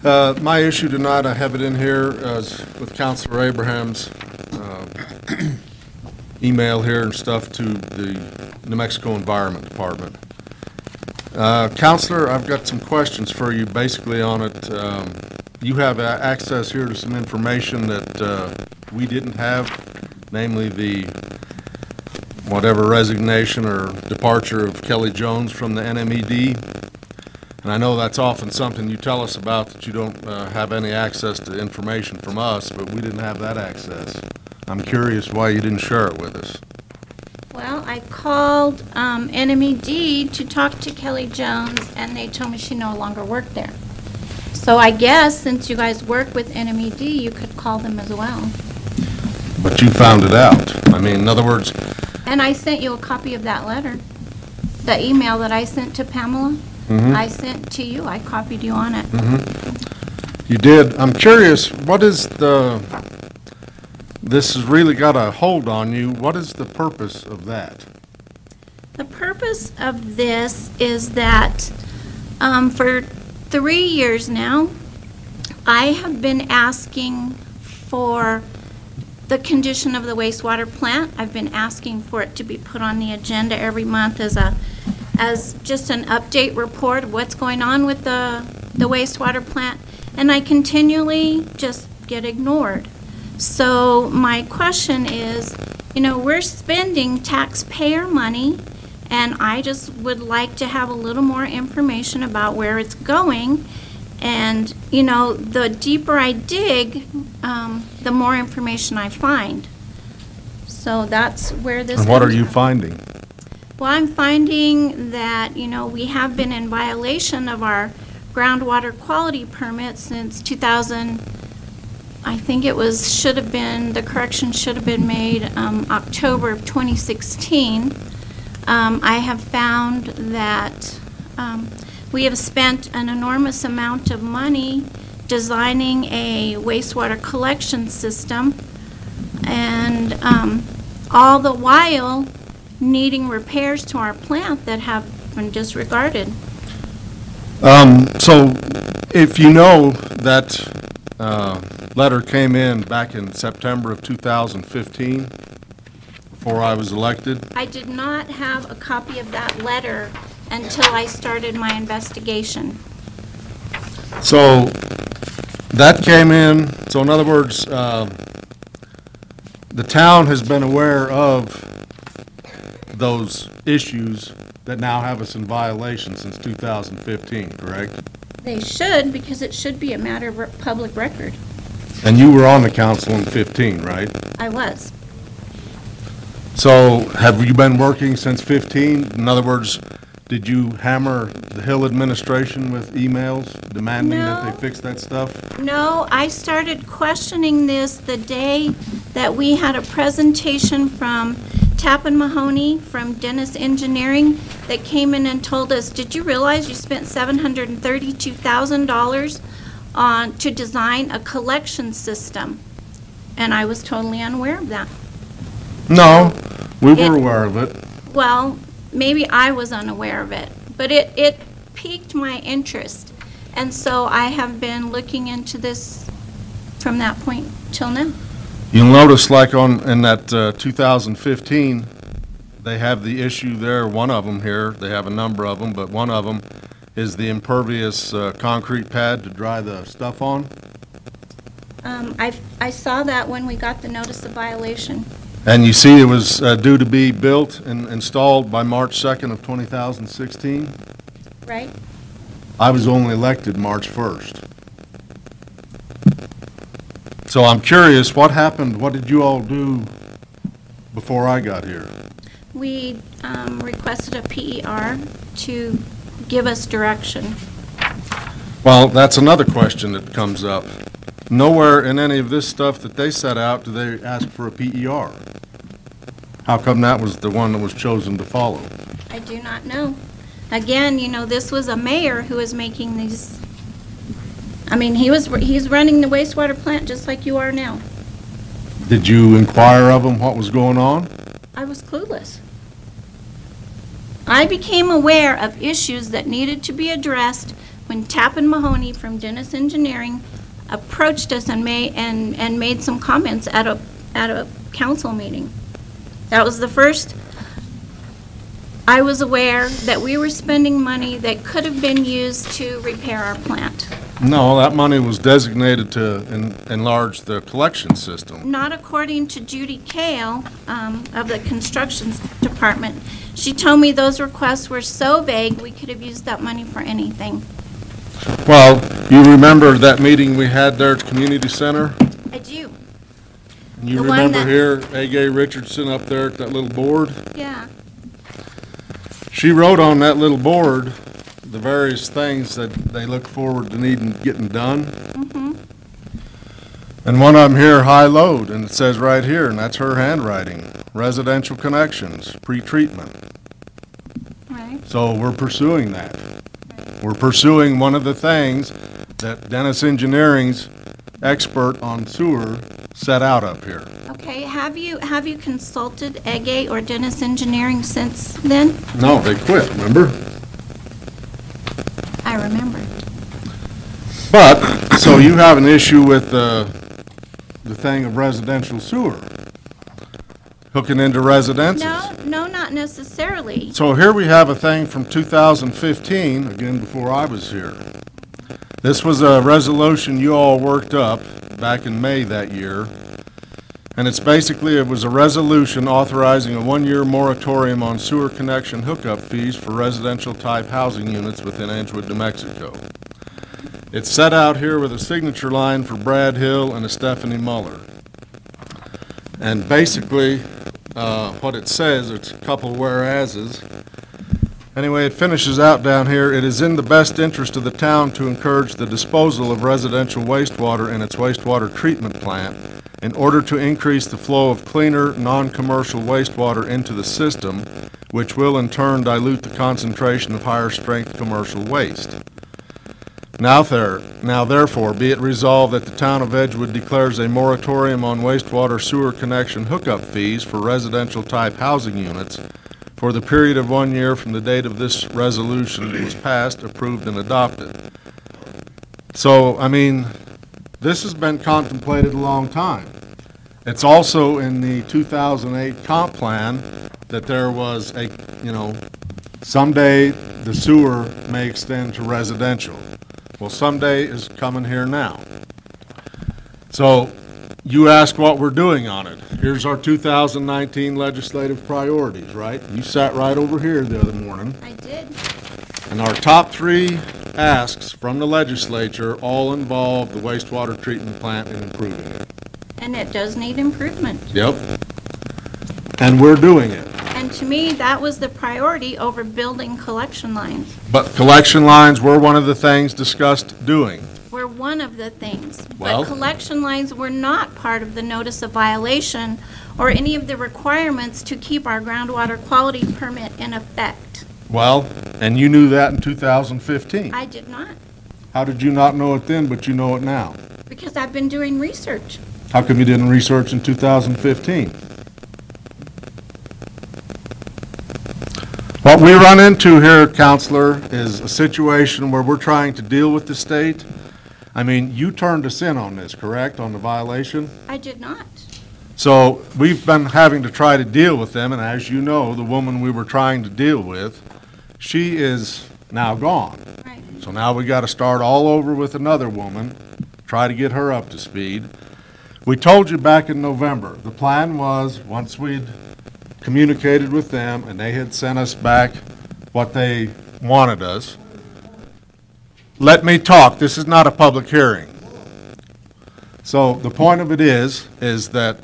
My issue tonight, I have it in here with Councilor Abrams' email here and stuff to the New Mexico Environment Department. Councilor, I've got some questions for you basically on it. You have access here to some information that we didn't have, namely the whatever resignation or departure of Kelly Jones from the NMED. And I know that's often something you tell us about, that you don't have any access to information from us, but we didn't have that access. I'm curious why you didn't share it with us. Well, I called NMED to talk to Kelly Jones, and they told me she no longer worked there. So I guess since you guys work with NMED, you could call them as well. But you found it out. I mean, in other words... And I sent you a copy of that letter. The email that I sent to Pamela, I sent to you. I copied you on it. You did. I'm curious, what is this has really got a hold on you. What is the purpose of that? The purpose of this is that for 3 years now, I have been asking for the condition of the wastewater plant. I've been asking for it to be put on the agenda every month as just an update report of what's going on with the wastewater plant, and I continually just get ignored. So my question is, you know, we're spending taxpayer money, and I just would like to have a little more information about where it's going. And, you know, the deeper I dig, the more information I find. So that's where this And what are you from. finding? Well, I'm finding that, you know, we have been in violation of our groundwater quality permit since 2000. I think it was, should have been, the correction should have been made October of 2016. I have found that we have spent an enormous amount of money designing a wastewater collection system, and all the while needing repairs to our plant that have been disregarded. So if you know that letter came in back in September of 2015, before I was elected. I did not have a copy of that letter until I started my investigation. So that came in, so in other words, the town has been aware of those issues that now have us in violation since 2015, correct? They should, because it should be a matter of public record. And you were on the council in 15, right? I was. So have you been working since 15? In other words, did you hammer the Hill administration with emails demanding that they fix that stuff? No, I started questioning this the day that we had a presentation from Tappan Mahoney from Dennis Engineering that came in and told us, did you realize you spent $732,000 to design a collection system? And I was totally unaware of that. No, we were aware of it. Well, maybe I was unaware of it, but it piqued my interest. And so I have been looking into this from that point till now. You'll notice like in that 2015, they have the issue there, one of them here, they have a number of them, but one of them is the impervious concrete pad to dry the stuff on. I saw that when we got the notice of violation. And you see it was due to be built and installed by March 2nd of 2016. Right? I was only elected March 1st. So I'm curious, what happened, what did you all do before I got here? We requested a PER to give us direction. Well, that's another question that comes up. Nowhere in any of this stuff that they set out do they ask for a PER. How come that was the one that was chosen to follow? I do not know. Again, you know, this was a mayor who was making these. I mean, he's running the wastewater plant just like you are now. Did you inquire of him what was going on? I was clueless. I became aware of issues that needed to be addressed when Tappan Mahoney from Dennis Engineering approached us and made some comments at a council meeting. That was the first I was aware that we were spending money that could have been used to repair our plant. No, that money was designated to enlarge the collection system. Not according to Judy Kale of the construction department. She told me those requests were so vague, we could have used that money for anything. Well, you remember that meeting we had there at the community center? I do. You The one remember that- here, A.G. Richardson up there at that little board? Yeah. She wrote on that little board the various things that they look forward to needing getting done. Mm-hmm. And one of them here, high load, and it says right here, and that's her handwriting, residential connections, pre-treatment. Right. So we're pursuing that. We're pursuing one of the things that Dennis Engineering's expert on sewer set out up here. Okay, have you consulted EGE or Dennis Engineering since then? No, they quit, remember? I remember. But, so you have an issue with the thing of residential sewer, hooking into residences. No, not necessarily. So here we have a thing from 2015, again before I was here. This was a resolution you all worked up back in May that year. And it's basically, it was a resolution authorizing a one-year moratorium on sewer connection hookup fees for residential type housing units within Edgewood, New Mexico. It's set out here with a signature line for Brad Hill and a Stephanie Muller. And basically, what it says, it's a couple whereases. Anyway, it finishes out down here, it is in the best interest of the town to encourage the disposal of residential wastewater in its wastewater treatment plant in order to increase the flow of cleaner, non-commercial wastewater into the system, which will in turn dilute the concentration of higher strength commercial waste. Now therefore, be it resolved that the Town of Edgewood declares a moratorium on wastewater sewer connection hookup fees for residential type housing units for the period of 1 year from the date of this resolution was passed, approved, and adopted. So, I mean, this has been contemplated a long time. It's also in the 2008 comp plan that there was a, someday the sewer may extend to residential. Well, someday is coming here now. So you ask what we're doing on it. Here's our 2019 legislative priorities, right? You sat right over here the other morning. I did. And our top 3 asks from the legislature all involve the wastewater treatment plant and improving it. And it does need improvement. Yep. And we're doing it. And to me, that was the priority over building collection lines. But collection lines were one of the things discussed doing. Were one of the things. Well- But collection lines were not part of the notice of violation or any of the requirements to keep our groundwater quality permit in effect. Well, and you knew that in 2015. I did not, How did you not know it then, but you know it now? because I've been doing research. How come you didn't research in 2015? What we run into here, Counselor, is a situation where we're trying to deal with the state. I mean, you turned us in on this, correct, on the violation? I did not. So we've been having to try to deal with them, and as you know, the woman we were trying to deal with, she is now gone. Right. So now we got to start all over with another woman, try to get her up to speed. We told you back in November, the plan was, once we'd communicated with them and they had sent us back what they wanted us, let me talk, this is not a public hearing. So the point of it is that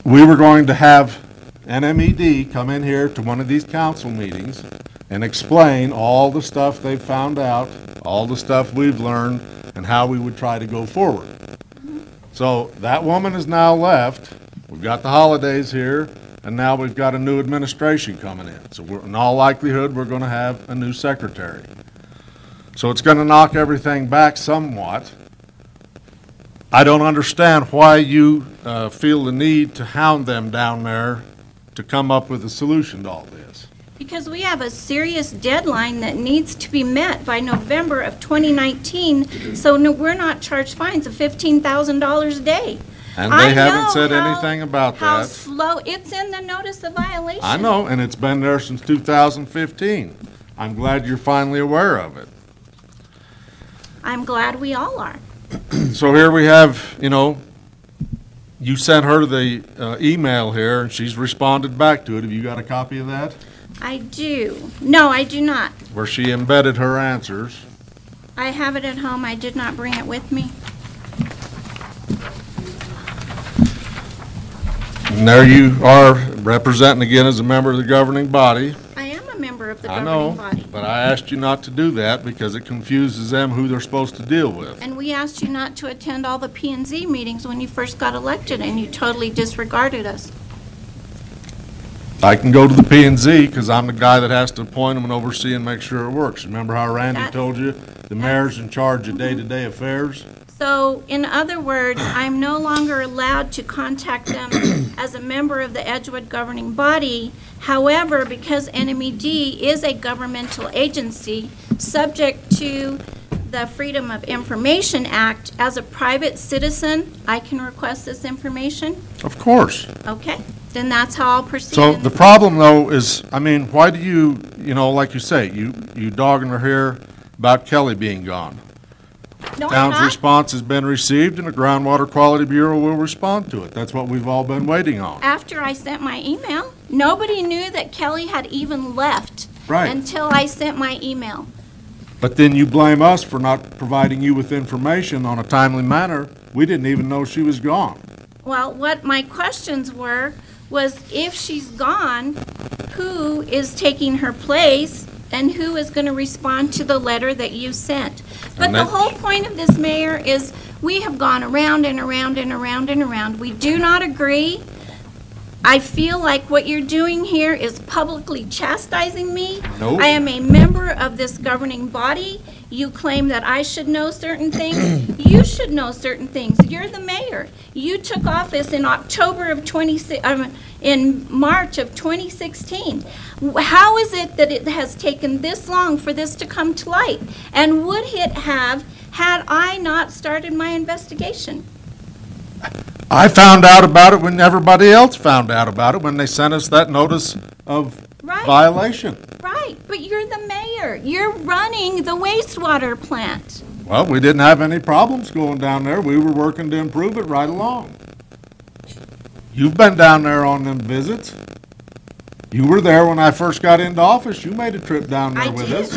we were going to have NMED come in here to one of these council meetings and explain all the stuff they've found out, all the stuff we've learned, and how we would try to go forward. So that woman is now left. We've got the holidays here, and now we've got a new administration coming in. So in all likelihood, we're going to have a new secretary. So it's going to knock everything back somewhat. I don't understand why you feel the need to hound them down there to come up with a solution to all this. because we have a serious deadline that needs to be met by November of 2019, so no, we're not charged fines of $15,000 a day. And they haven't said anything about How that. slow, it's in the notice of violation. I know, and it's been there since 2015. I'm glad you're finally aware of it. I'm glad we all are. So here we have, you sent her the email here, and she's responded back to it. Have you got a copy of that? I do. No, I do not. Where she embedded her answers. I have it at home. I did not bring it with me. And there you are, representing again as a member of the governing body. I am a member of the I governing know, body. but I asked you not to do that because it confuses them who they're supposed to deal with. And we asked you not to attend all the P&Z meetings when you first got elected, and you totally disregarded us. I can go to the P&Z because I'm the guy that has to appoint them and oversee and make sure it works. Remember how Randy told you the mayor's in charge of day-to-day affairs? So, in other words, I'm no longer allowed to contact them as a member of the Edgewood governing body. However, because NMED is a governmental agency subject to the Freedom of Information Act, as a private citizen, I can request this information? Of course. Okay, then that's how I'll proceed. So the problem, though, is, why do you, like you say, you dogging her here about Kelly being gone? No, I'm Town's not. response has been received, and the Groundwater Quality Bureau will respond to it. That's what we've all been waiting on. After I sent my email, nobody knew that Kelly had even left Right. until I sent my email. But then you blame us for not providing you with information on a timely manner. We didn't even know she was gone. Well, what my questions were was, if she's gone, who is taking her place and who is going to respond to the letter that you sent? But the whole point of this, Mayor, is we have gone around and around and around and around. We do not agree. I feel like what you're doing here is publicly chastising me. Nope. I am a member of this governing body. You claim that I should know certain things. You should know certain things. You're the mayor. You took office in in March of 2016. How is it that it has taken this long for this to come to light? And would it have had I not started my investigation? I found out about it when everybody else found out about it, when they sent us that notice of violation. Right, but you're the mayor. You're running the wastewater plant. Well, we didn't have any problems going down there. We were working to improve it right along. You've been down there on them visits. You were there when I first got into office. You made a trip down there with us.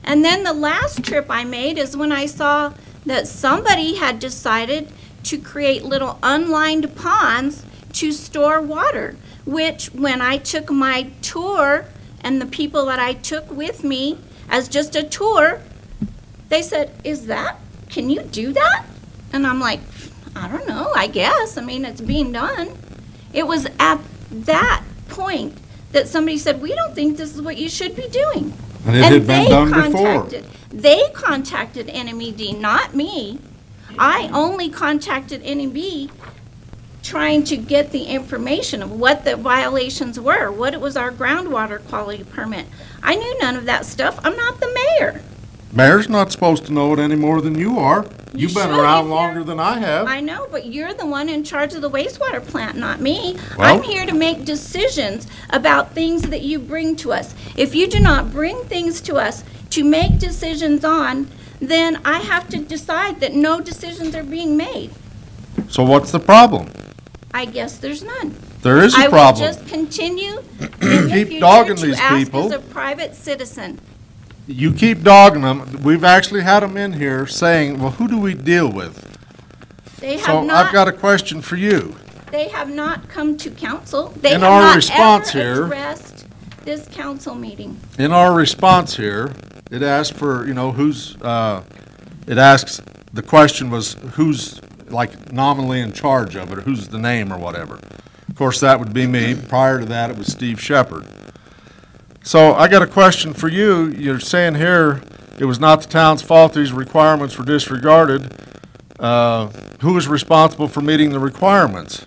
And then the last trip I made is when I saw that somebody had decided to create little unlined ponds to store water, which when I took my tour and the people that I took with me as just a tour, they said, can you do that? And I'm like, I don't know, I guess. It's being done. It was at that point that somebody said, we don't think this is what you should be doing. And it had been done before. They contacted NMED, not me. I only contacted NMED trying to get the information of what the violations were, what it was our groundwater quality permit. I knew none of that stuff. I'm not the mayor. Mayor's not supposed to know it any more than you are. You've been around longer than I have. I know, but you're the one in charge of the wastewater plant, not me. Well, I'm here to make decisions about things that you bring to us. If you do not bring things to us to make decisions on, then I have to decide that no decisions are being made. So what's the problem? I guess there's none. There is a I problem. will just continue in the Keep dogging future these to ask people. as a private citizen. You keep dogging them. We've actually had them in here saying, well, who do we deal with? They have So not. I've got a question for you. They have not come to council. They In have our not response ever here- addressed this council meeting. In our response here, it asks for, it asks, the question was who's like nominally in charge of it, or who's the name or whatever. Of course, that would be me. Prior to that, it was Steve Shepard. So I got a question for you. You're saying here it was not the town's fault these requirements were disregarded. Who is responsible for meeting the requirements?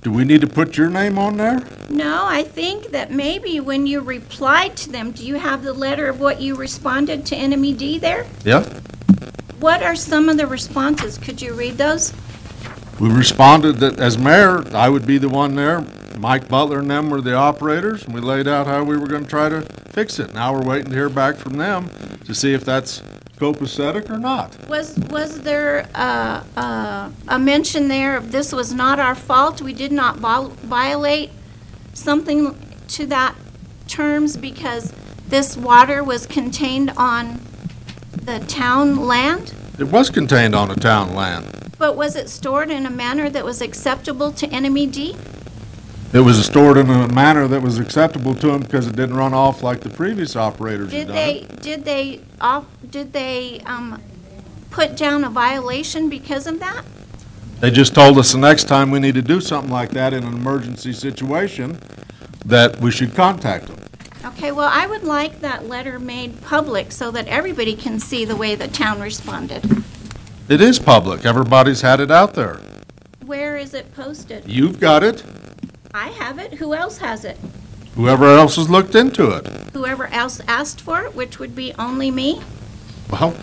Do we need to put your name on there? No, I think that maybe when you replied to them, do you have the letter of what you responded to NMED there? Yeah. What are some of the responses? Could you read those? We responded that as mayor, I would be the one there. Mike Butler and them were the operators, and we laid out how we were going to try to fix it. Now we're waiting to hear back from them to see if that's copacetic or not. Was there a mention there of this was not our fault? We did not violate something to that terms because this water was contained on the town land? It was contained on the town land. But was it stored in a manner that was acceptable to NMED? It was stored in a manner that was acceptable to them because it didn't run off like the previous operators had done. Did they put down a violation because of that? They just told us the next time we need to do something like that in an emergency situation, that we should contact them. Okay, well, I would like that letter made public so that everybody can see the way the town responded. It is public. Everybody's had it out there. Where is it posted? You've got it. I have it. Who else has it? Whoever else has looked into it. Whoever else asked for it, which would be only me? Well,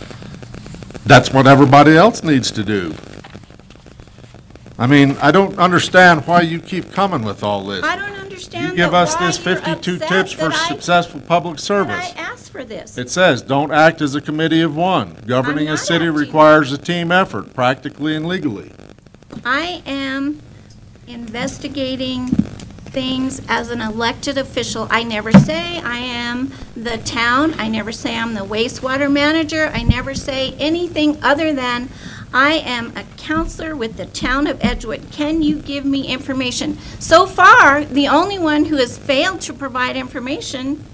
that's what everybody else needs to do. I mean, I don't understand why you keep coming with all this. I don't understand. You give us why this you're 52 upset tips for that successful public service. I asked for this. It says, don't act as a committee of one. Governing I'm a not city acting. requires a team effort, practically and legally. I am investigating things as an elected official. I never say I am the town. I never say I'm the wastewater manager. I never say anything other than I am a counselor with the Town of Edgewood. Can you give me information? So far, the only one who has failed to provide information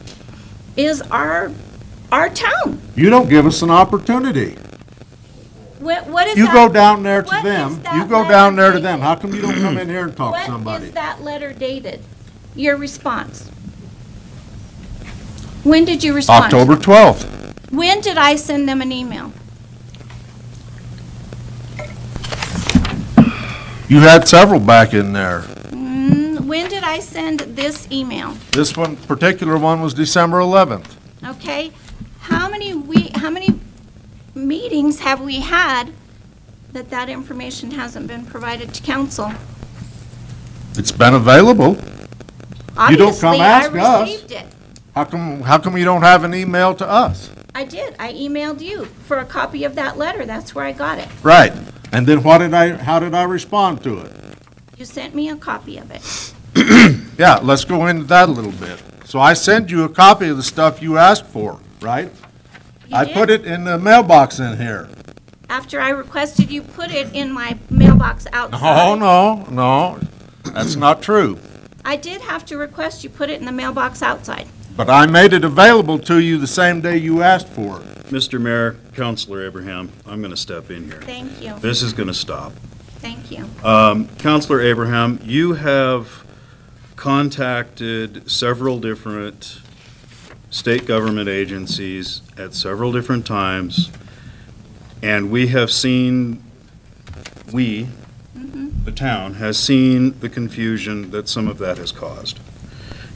is our town. You don't give us an opportunity. What is You that? go down there to What them. is that You go letter down there to dated? them. How come you don't come in here and talk to What somebody? is that letter dated? Your response? When did you respond? October 12th. When did I send them an email? You had several back in there. When did I send this email? This one, particular one, was December 11th. Okay, how many meetings have we had that information hasn't been provided to council? It's been available. You don't come ask Obviously, I us. received it. How come you don't have an email to us? I did. I emailed you for a copy of that letter. That's where I got it. Right. And then how did I respond to it? You sent me a copy of it. Yeah, let's go into that a little bit. So I sent you a copy of the stuff you asked for, right? You I did? put it in the mailbox in here. After I requested you put it in my mailbox outside. No, that's not true. I did have to request you put it in the mailbox outside. But I made it available to you the same day you asked for it. Mr. Mayor, Councilor Abraham, I'm going to step in here. Thank you. This is going to stop. Thank you. Councilor Abraham, you have contacted several different state government agencies at several different times, and we have seen, the town, has seen the confusion that some of that has caused.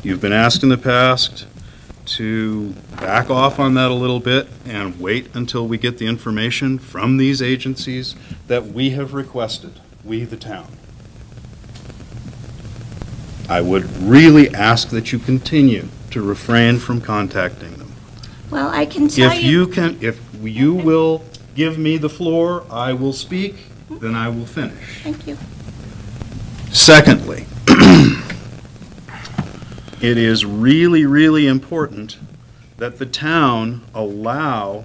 You've been asked in the past to back off on that a little bit and wait until we get the information from these agencies that we have requested, we the town. I would really ask that you continue to refrain from contacting them. Well, I can tell you. If you will give me the floor, I will speak, then I will finish. Thank you. Secondly, it is really, really important that the town allow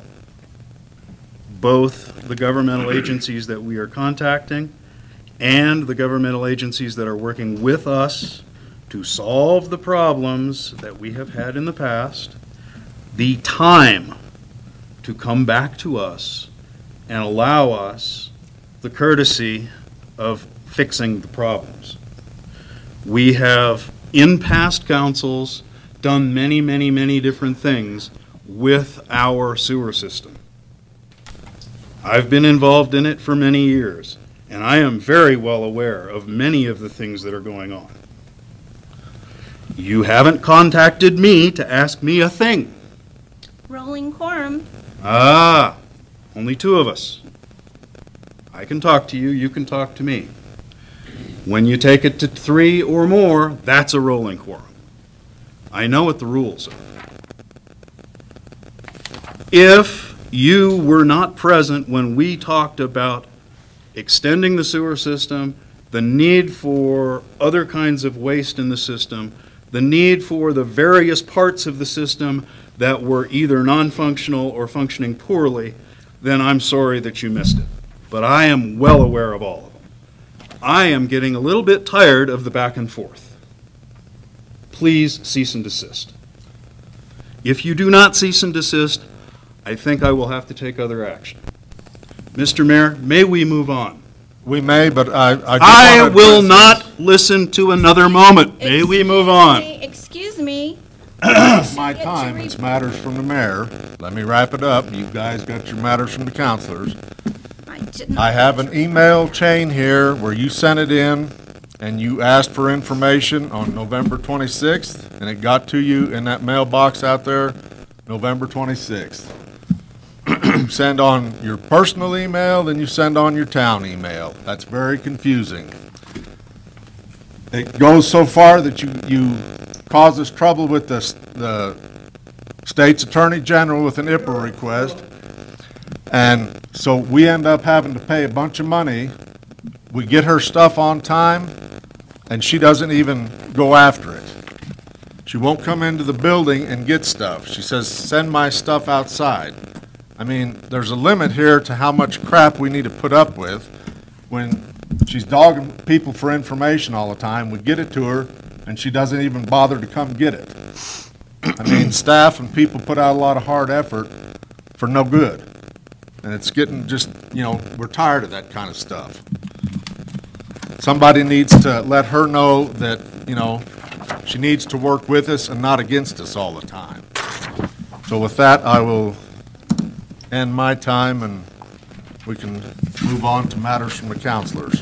both the governmental agencies that we are contacting and the governmental agencies that are working with us to solve the problems that we have had in the past, the time to come back to us and allow us the courtesy of fixing the problems. We have, in past councils, done many, many, many different things with our sewer system. I've been involved in it for many years, And I am very well aware of many of the things that are going on. You haven't contacted me to ask me a thing. Rolling quorum. Ah, only two of us. I can talk to you, you can talk to me. When you take it to 3 or more, that's a rolling quorum. I know what the rules are. If you were not present when we talked about extending the sewer system, the need for other kinds of waste in the system, the need for the various parts of the system that were either non-functional or functioning poorly, then I'm sorry that you missed it. But I am well aware of all of them. I am getting a little bit tired of the back and forth. Please cease and desist. If you do not cease and desist, I think I will have to take other action. Mr. Mayor, may we move on? We may, but I just I wanna will address not listen to another moment. May we move on? Excuse me. this. My time, it's matters from the mayor. Let me wrap it up. You guys got your matters from the councilors. I have an email chain here where you sent it in and you asked for information on November 26th, and it got to you in that mailbox out there November 26th. Send on your personal email, then you send on your town email. That's very confusing. It goes so far that you cause us trouble with the state's attorney general with an IPA request. And so we end up having to pay a bunch of money. We get her stuff on time, and she doesn't even go after it. She won't come into the building and get stuff. She says, send my stuff outside. I mean, there's a limit here to how much crap we need to put up with when she's dogging people for information all the time. We get it to her, and she doesn't even bother to come get it. I mean, staff and people put out a lot of hard effort for no good. And it's getting just, we're tired of that kind of stuff. Somebody needs to let her know that, she needs to work with us and not against us all the time. So with that, I will end my time, and we can move on to matters from the councilors.